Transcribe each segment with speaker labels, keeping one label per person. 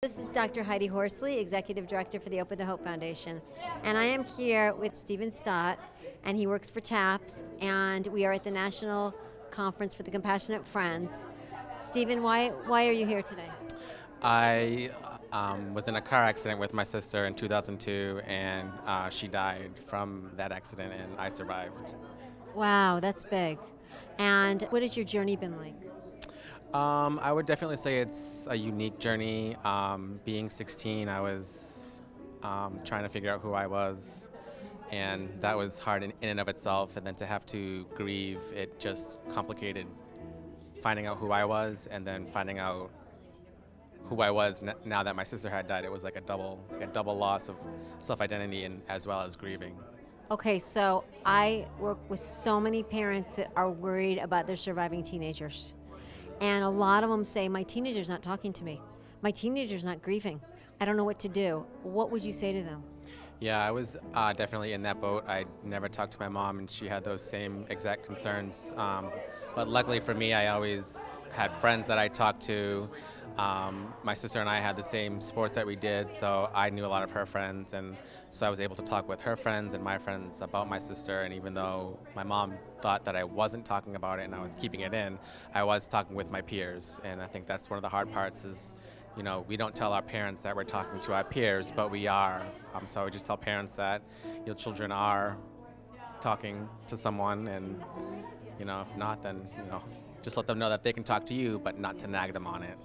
Speaker 1: This is Dr. Heidi Horsley, Executive Director for the Open to Hope Foundation. And I am here with Stephen Stott, and he works for TAPS, and we are at the National Conference for the Compassionate Friends. Stephen, why are you here today?
Speaker 2: I was in a car accident with my sister in 2002, and she died from that accident, and I survived.
Speaker 1: Wow, that's big. And what has your journey been like?
Speaker 2: I would definitely say it's a unique journey. Being 16, I was trying to figure out who I was, and that was hard in and of itself. And then to have to grieve, it just complicated finding out who I was, and then finding out who I was now that my sister had died. It was like a double loss of self-identity and as well as grieving.
Speaker 1: Okay, so I work with so many parents that are worried about their surviving teenagers. And a lot of them say, my teenager's not talking to me. My teenager's not grieving. I don't know what to do. What would you say to them?
Speaker 2: Yeah, I was definitely in that boat. I never talked to my mom, and she had those same exact concerns. But luckily for me, I always had friends that I talked to. My sister and I had the same sports that we did, so I knew a lot of her friends, and so I was able to talk with her friends and my friends about my sister. And even though my mom thought that I wasn't talking about it and I was keeping it in, I was talking with my peers. And I think that's one of the hard parts is, we don't tell our parents that we're talking to our peers, but we are. So I just tell parents that your children are talking to someone, and if not, then just let them know that they can talk to you, but not to nag them on it.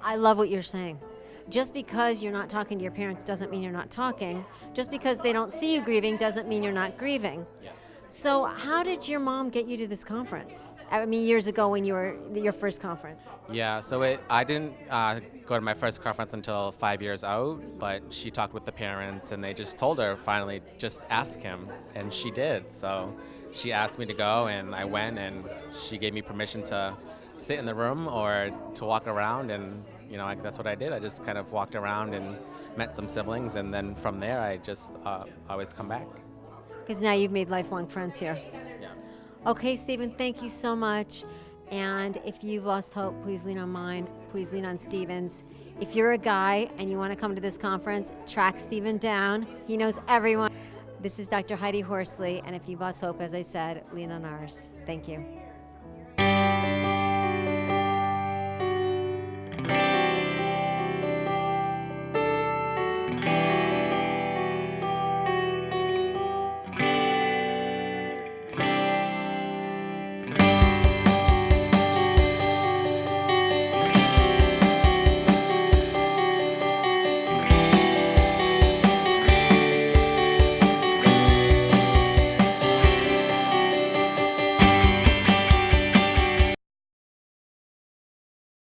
Speaker 1: I love what you're saying. Just because you're not talking to your parents doesn't mean you're not talking. Just because they don't see you grieving doesn't mean you're not grieving.
Speaker 2: Yes.
Speaker 1: So how did your mom get you to this conference? I mean, years ago when you were your first conference.
Speaker 2: Yeah, so I didn't go to my first conference until 5 years out, but she talked with the parents, and they just told her, finally, just ask him, and she did. So she asked me to go, and I went, and she gave me permission to sit in the room or to walk around, and that's what I did. I just kind of walked around and met some siblings, and then from there I just always come back.
Speaker 1: Because now you've made lifelong friends here.
Speaker 2: Yeah.
Speaker 1: Okay, Stephen, thank you so much. And if you've lost hope, please lean on mine. Please lean on Stephen's. If you're a guy and you want to come to this conference, track Stephen down. He knows everyone. This is Dr. Heidi Horsley, and if you've lost hope, as I said, lean on ours. Thank you.